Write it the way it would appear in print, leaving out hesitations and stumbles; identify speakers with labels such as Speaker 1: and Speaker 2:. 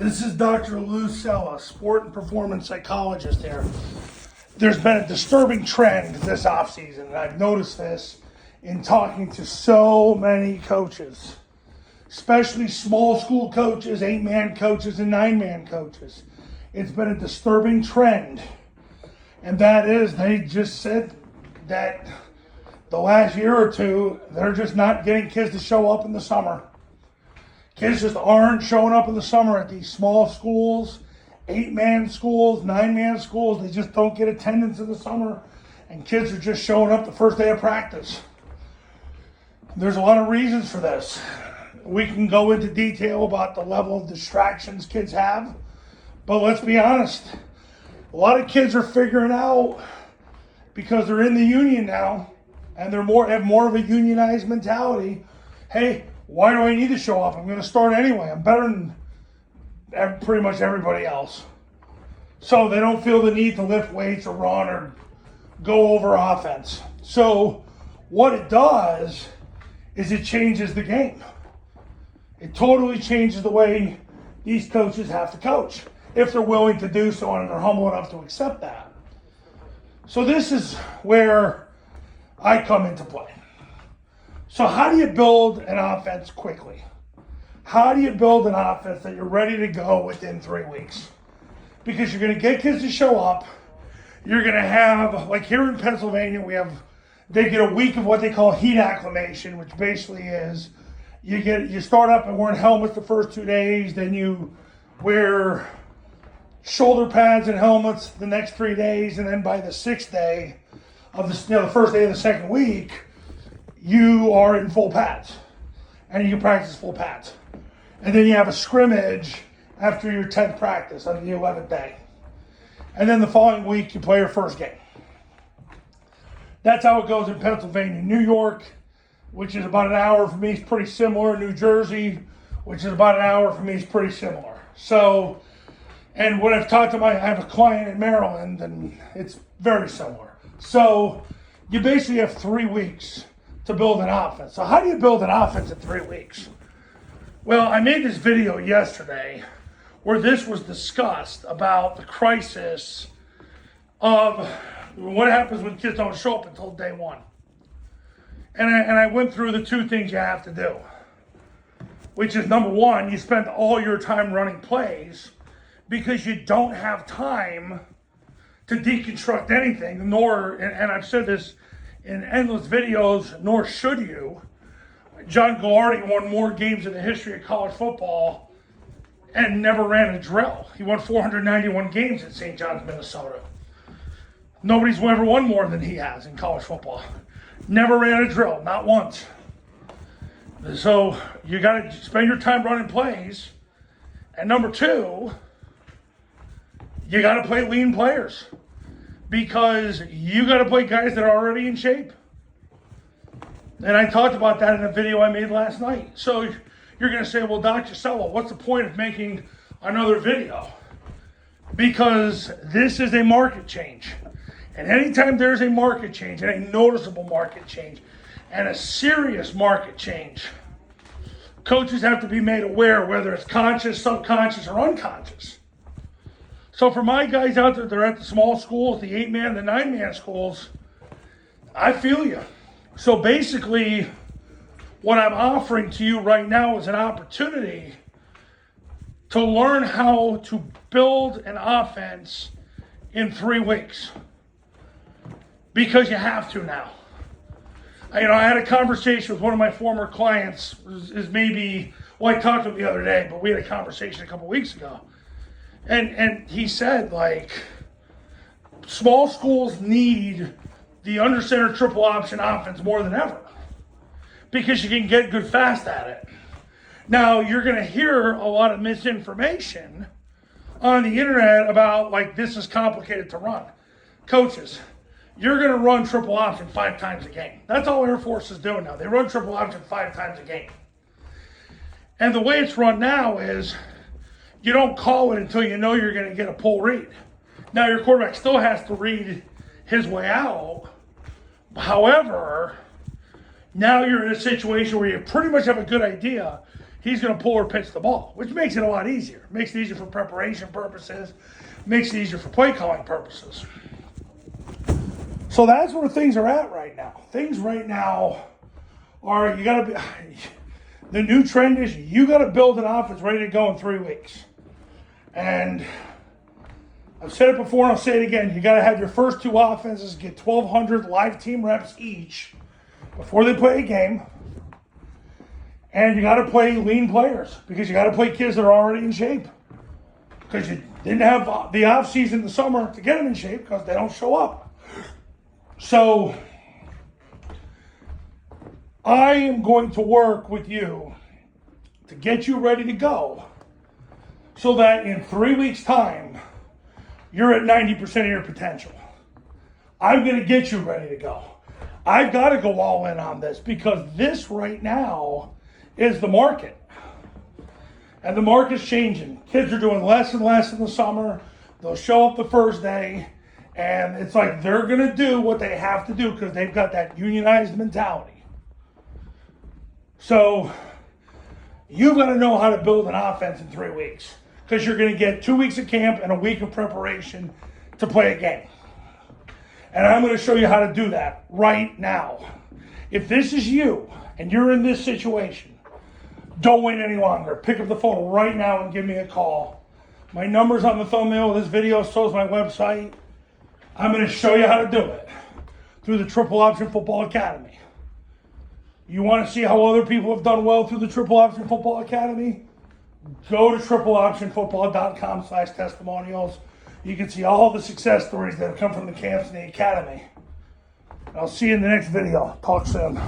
Speaker 1: This is Dr. Lou Sella, sport and performance psychologist here. There's been a disturbing trend this offseason, and I've noticed this in talking to so many coaches, especially small school coaches, 8-man coaches, and 9-man coaches. It's been a disturbing trend, and that is they just said that the last year or two, they're just not getting kids to show up in the summer. Kids just aren't showing up in the summer at these small schools, 8-man schools, 9-man schools. They just don't get attendance in the summer, and kids are just showing up the first day of practice. There's a lot of reasons for this. We can go into detail about the level of distractions kids have, but let's be honest. A lot of kids are figuring out, because they're in the union now, and they're have more of a unionized mentality. Hey, why do I need to show up? I'm going to start anyway. I'm better than pretty much everybody else. So they don't feel the need to lift weights or run or go over offense. So what it does is it changes the game. It totally changes the way these coaches have to coach, if they're willing to do so and they're humble enough to accept that. So this is where I come into play. So how do you build an offense quickly? How do you build an offense that you're ready to go within 3 weeks? Because you're going to get kids to show up. You're going to have, like here in Pennsylvania, they get a week of what they call heat acclimation, which basically is you start up and wearing helmets the first 2 days, then you wear shoulder pads and helmets the next 3 days, and then by the 6th day of the first day of the second week, you are in full pads, and you can practice full pads. And then you have a scrimmage after your 10th practice on the 11th day. And then the following week, you play your first game. That's how it goes in Pennsylvania. New York, which is about an hour from me, is pretty similar. New Jersey, which is about an hour from me, is pretty similar. So, and when I've talked to I have a client in Maryland, and it's very similar. So you basically have 3 weeks to build an offense. So how do you build an offense in 3 weeks? Well, I made this video yesterday where this was discussed about the crisis of what happens when kids don't show up until day one. And I went through the 2 things you have to do, which is number 1, you spend all your time running plays because you don't have time to deconstruct anything, and I've said this in endless videos, nor should you. John Gallardi won more games in the history of college football and never ran a drill. He won 491 games at St. John's, Minnesota. Nobody's ever won more than he has in college football. Never ran a drill, not once. So you got to spend your time running plays. And number 2, you got to play lean players, because you got to play guys that are already in shape. And I talked about that in a video I made last night. So you're going to say, well, Dr. Sella, what's the point of making another video? Because this is a market change. And anytime there's a market change, and a noticeable market change, and a serious market change, coaches have to be made aware, whether it's conscious, subconscious, or unconscious. So for my guys out there, they're at the small schools, the 8-man, the 9-man schools, I feel you. So basically, what I'm offering to you right now is an opportunity to learn how to build an offense in 3 weeks. Because you have to now. I had a conversation with one of my former clients, I talked to him the other day, but we had a conversation a couple weeks ago. And he said, small schools need the under center triple option offense more than ever, because you can get good fast at it. Now, you're going to hear a lot of misinformation on the internet about, this is complicated to run. Coaches, you're going to run triple option 5 times a game. That's all Air Force is doing now. They run triple option 5 times a game. And the way it's run now is you don't call it until you know you're going to get a pull read. Now, your quarterback still has to read his way out. However, now you're in a situation where you pretty much have a good idea he's going to pull or pitch the ball, which makes it a lot easier. Makes it easier for preparation purposes, makes it easier for play calling purposes. So that's where things are at right now. Things right now are, you got to be, the new trend is you got to build an offense ready to go in 3 weeks. And I've said it before and I'll say it again. You got to have your first two offenses get 1,200 live team reps each before they play a game. And you got to play lean players because you got to play kids that are already in shape. Because you didn't have the offseason in the summer to get them in shape because they don't show up. So I am going to work with you to get you ready to go so that in 3 weeks' time, you're at 90% of your potential. I'm going to get you ready to go. I've got to go all in on this because this right now is the market. And the market's changing. Kids are doing less and less in the summer. They'll show up the first day, and it's like they're going to do what they have to do because they've got that unionized mentality. So you've got to know how to build an offense in 3 weeks because you're going to get 2 weeks of camp and a week of preparation to play a game. And I'm going to show you how to do that right now. If this is you and you're in this situation, don't wait any longer. Pick up the phone right now and give me a call. My number's on the thumbnail of this video, so is my website. I'm going to show you how to do it through the Triple Option Football Academy. You want to see how other people have done well through the Triple Option Football Academy? Go to tripleoptionfootball.com/testimonials. You can see all the success stories that have come from the camps and the academy. I'll see you in the next video. Talk soon.